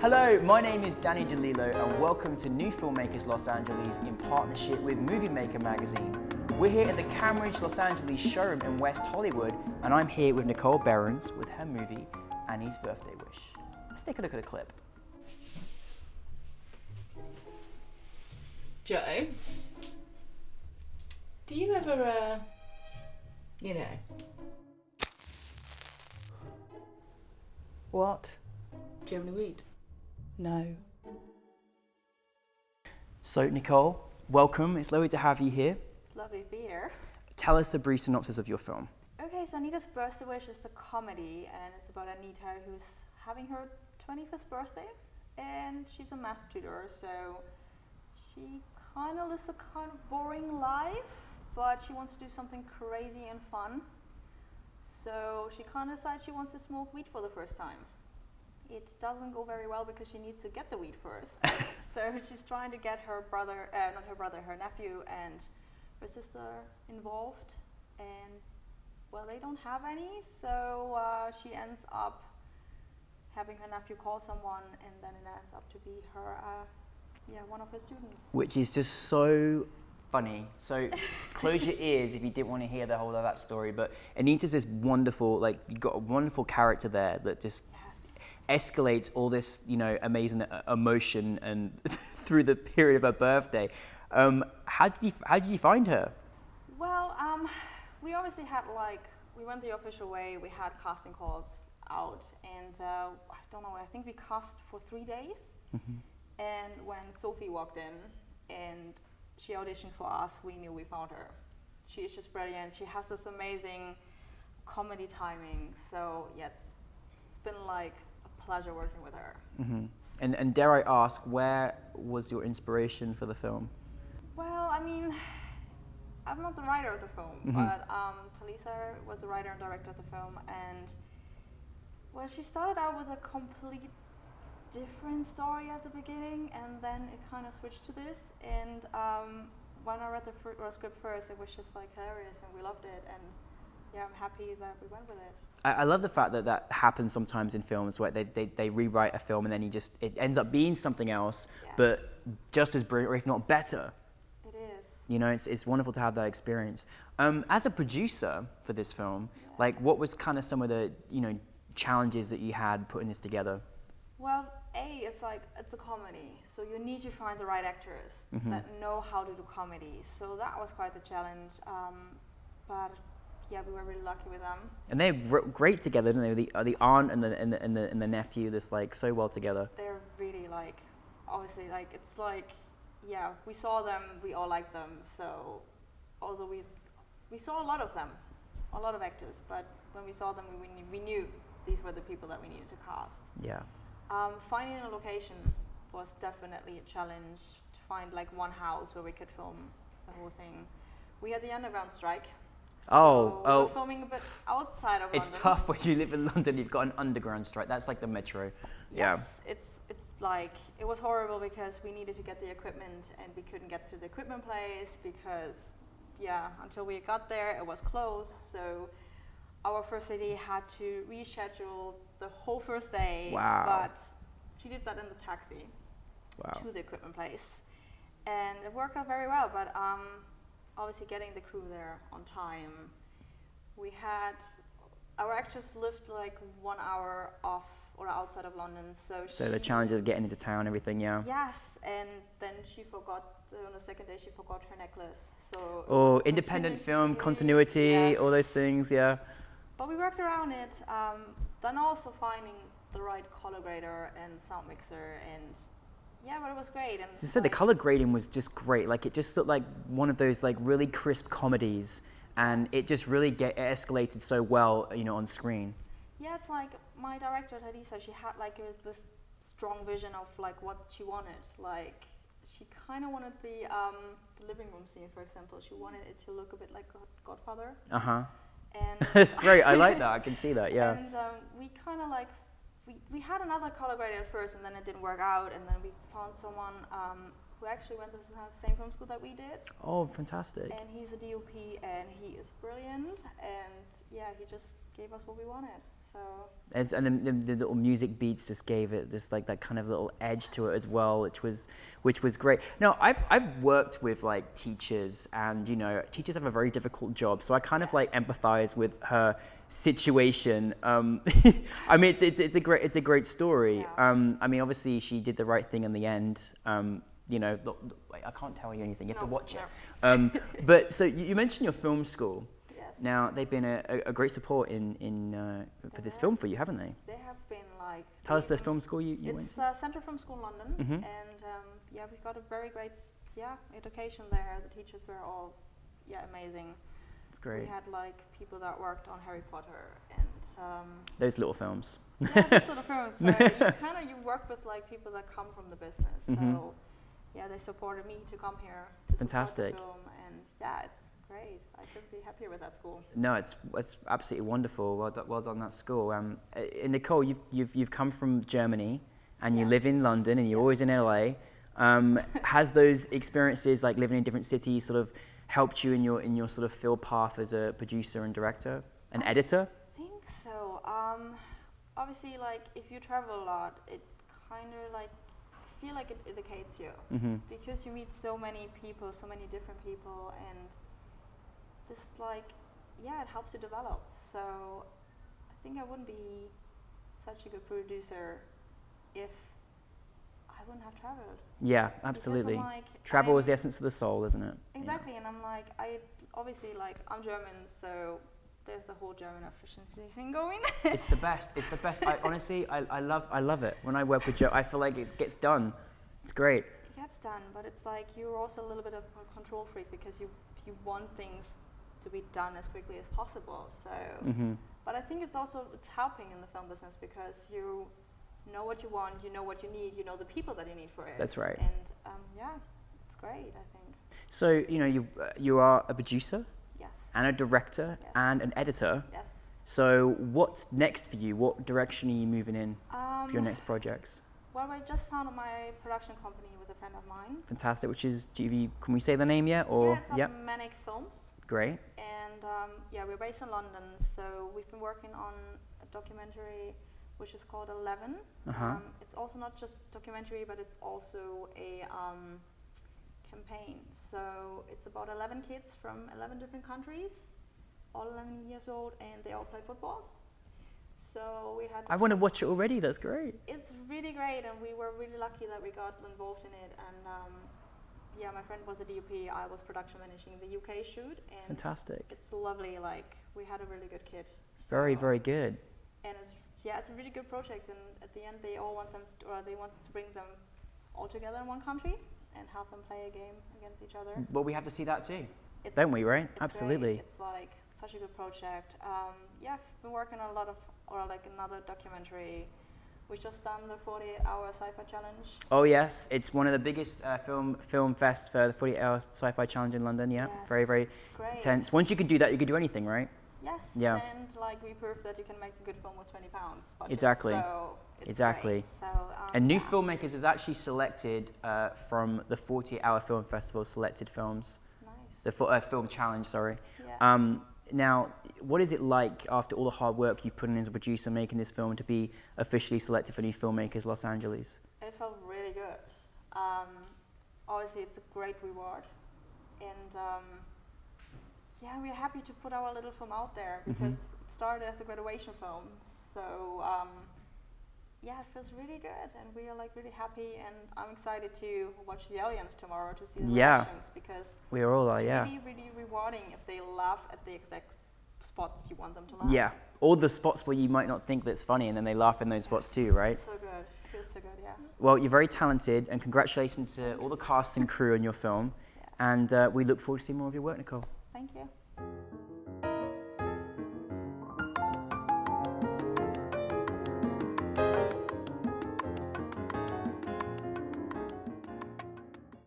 Hello, my name is Danny DeLillo and welcome to New Filmmakers Los Angeles in partnership with Moviemaker magazine. We're here at the Cambridge Los Angeles showroom in West Hollywood and I'm here with Nicole Behrens with her movie Annie's Birthday Wish. Let's take a look at a clip. Joe, do you ever, What? do you have any weed? No. So Nicole, welcome. It's lovely to have you here. It's lovely to be here. Tell us a brief synopsis of your film. Okay, so Anita's Birthday Wish is a comedy, and it's about Anita who's having her 25th birthday, and she's a math tutor, so she kind of lives a kind of boring life, but she wants to do something crazy and fun. So she kind of decides she wants to smoke weed for the first time. It doesn't go very well because she needs to get the weed first. So she's trying to get her brother, her nephew and her sister involved. And, well, they don't have any, so she ends up having her nephew call someone, and then it ends up to be her, one of her students. Which is just so funny. So close your ears if you didn't want to hear the whole of that story. But Anita's this wonderful, you've got a wonderful character there that just escalates all this, amazing emotion and through the period of her birthday. How did you find her? Well, we obviously had we went the official way. We had casting calls out, and I think we cast for 3 days. Mm-hmm. And when Sophie walked in and she auditioned for us, we knew we found her. She is just brilliant. She has this amazing comedy timing. So yeah, it's been like a pleasure working with her. Mm-hmm. And dare I ask, where was your inspiration for the film? Well, I mean, I'm not the writer of the film, Mm-hmm. but Talisa was the writer and director of the film, and well, she started out with a complete different story at the beginning, and then it kind of switched to this. And when I read the script first, it was just hilarious, and we loved it. And yeah, I'm happy that we went with it. I love the fact that happens sometimes in films where they rewrite a film and then it ends up being something else, Yes. but just as brilliant, or if not better. It is. It's wonderful to have that experience. As a producer for this film, what was kind of some of the challenges that you had putting this together? Well, it's a comedy, so you need to find the right actors Mm-hmm. that know how to do comedy. So that was quite the challenge. But yeah, we were really lucky with them. And they're great together, don't they? The aunt and the nephew, this so well together. They're really obviously we saw them, we all liked them. So also we saw a lot of them, a lot of actors. But when we saw them, we knew these were the people that we needed to cast. Yeah. Finding a location was definitely a challenge, to find one house where we could film the whole thing. We had the underground strike. So we were filming a bit outside of It's London. tough when you live in London, you've got an underground strike. That's like the metro. Yes, it's it was horrible because we needed to get the equipment and we couldn't get to the equipment place because until we got there it was closed. So our first lady had to reschedule the whole first day. Wow. But she did that in the taxi Wow. to the equipment place. And it worked out very well, but obviously getting the crew there on time. We had, our actress lived 1 hour off or outside of London, So the challenge of getting into town, everything, yeah. Yes, and then she forgot, on the second day she forgot her necklace. So it Oh, was independent film, continuity, continuity, yes. all those things, yeah. But we worked around it. Then also finding the right color grader and sound mixer, and but it was great. And So you said the color grading was just great. It just looked like one of those really crisp comedies, and it just really escalated so well, on screen. Yeah, it's my director Talisa. She had it was this strong vision of what she wanted. She kind of wanted the living room scene, for example. She wanted it to look a bit like Godfather. Uh huh. And That's great. I like that. I can see that. Yeah. And we kind of we had another color grader at first, and then it didn't work out, and then we found someone who actually went to the same film school that we did. Oh, fantastic. And he's a DOP, and he is brilliant, and he just gave us what we wanted. So And then the little music beats just gave it this like that kind of little edge to it as well, which was great. Now I've worked with like teachers, and you know teachers have a very difficult job, so I kind of like empathize with her situation. I mean it's a great story. Yeah. I mean obviously she did the right thing in the end. You know, wait, I can't tell you anything. You have to watch it. But so you mentioned your film school. Now, they've been a great support for this film for you, haven't they? They have been like... Tell us the film school you went It's to. Centre Film School in London, Mhm. and yeah, we got a very great education there. The teachers were all amazing. It's great. We had like people that worked on Harry Potter and... Those little films. Yeah, those little films. So you work with like people that come from the business. Mhm. So yeah, they supported me to come here to Fantastic. support the film, and yeah, it's great. I couldn't be happier with that school. No, it's absolutely wonderful. Well done that school. Nicole, you've come from Germany, and you live in London, and you're always in LA. Has those experiences, like living in different cities, sort of helped you in your sort of field path as a producer and director, an editor? I think so. Obviously, like if you travel a lot, it kind of like feel like it educates you because you meet so many people, so many different people, and this like it helps you develop. So I think I wouldn't be such a good producer if I wouldn't have traveled. Yeah, absolutely. Because I'm like, Travel is the essence of the soul, isn't it? Exactly, and I'm like, I'm German, so there's the whole German efficiency thing going. It's the best. It's the best. I love it. When I work with Joe, I feel like it gets done. It's great. It gets done, but it's like you're also a little bit of a control freak because you want things to be done as quickly as possible. So, but I think it's helping in the film business because you know what you want, you know what you need, you know the people that you need for it. That's right. And it's great, I think. So you are a producer. Yes. And a director and an editor. Yes. So what's next for you? What direction are you moving in for your next projects? Well, I just founded my production company with a friend of mine. Fantastic. Which is, can we say the name yet? Or Yeah, it's Manic Films. Great. And we're based in London, so we've been working on a documentary which is called 11. It's also not just documentary, but it's also a campaign. So it's about 11 kids from 11 different countries, all 11 years old, and they all play football. So we had... I want to watch it already. That's great. It's really great, and we were really lucky that we got involved in it. And my friend was a DOP, I was production managing the UK shoot. And fantastic. It's lovely. Like we had a really good kid. So Very, very good. And it's a really good project. And at the end, they want to bring them all together in one country and have them play a game against each other. Well, we have to see that too, don't we? Right? Absolutely. Great. It's like such a good project. I've been working on another documentary. We just done the 48-hour sci-fi challenge. Oh yes, it's one of the biggest film fest for the 48-hour sci-fi challenge in London. Yeah, yes, very, very intense. Once you can do that, you can do anything, right? Yes. Yeah. And we proved that you can make a good film with £20 budget. Exactly. So exactly. Great. So, and New Filmmakers is actually selected from the 48-hour film festival selected films. Nice. The film challenge, sorry. Yeah. Now, what is it like after all the hard work you've put in as a producer making this film to be officially selected for New Filmmakers Los Angeles? It felt really good. Obviously, it's a great reward. And we're happy to put our little film out there because it started as a graduation film. So it feels really good, and we are really happy, and I'm excited to watch the audience tomorrow to see the reactions because we all are. It's really, really rewarding if they laugh at the exact spots you want them to laugh. Yeah, all the spots where you might not think that's funny, and then they laugh in those spots too, right? So good, feels so good, yeah. Well, you're very talented, and congratulations to all the cast and crew on your film, and we look forward to seeing more of your work, Nicole. Thank you.